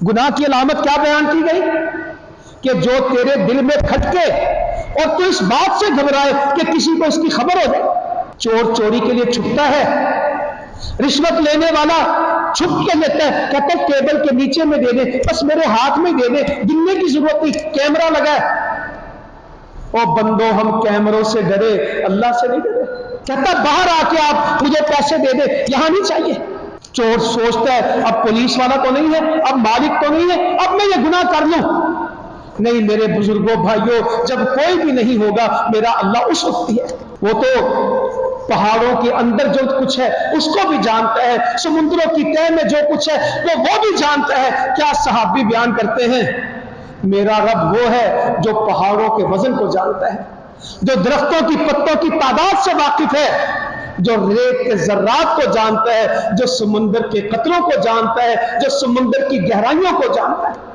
गुनाह की अलामत क्या बयान की गई कि जो तेरे दिल में खटके और तू इस बात से घबराए कि किसी को इसकी खबर हो जाए। चोर चोरी के लिए छुपता है, रिश्वत लेने वाला छुप के लेता है, कहता है टेबल के नीचे में दे दे, बस मेरे हाथ में दे दे, गिनने की जरूरत नहीं, कैमरा लगा है। ओ बंदो, हम कैमरों से डरे, अल्लाह से नहीं डरे। कहता बाहर आके आप मुझे पैसे दे दे, यहां नहीं चाहिए। चोर सोचता है अब पुलिस वाला तो नहीं है, अब मालिक तो नहीं है, अब मैं ये गुनाह कर लूं। नहीं मेरे बुजुर्गों भाइयों, जब कोई भी नहीं होगा मेरा अल्लाह उस वक्त ही है। वो तो पहाड़ों के अंदर जो कुछ है उसको भी जानता है, समुद्रों की तह में जो कुछ है वो भी जानता है। क्या सहाबी बयान करते हैं, मेरा रब वो है जो पहाड़ों के वजन को जानता है, जो दरख्तों की पत्तों की तादाद से वाकिफ है, जो रेत के जर्रात को जानता है, जो समुंदर के कतरों को जानता है, जो समुंदर की गहराइयों को जानता है।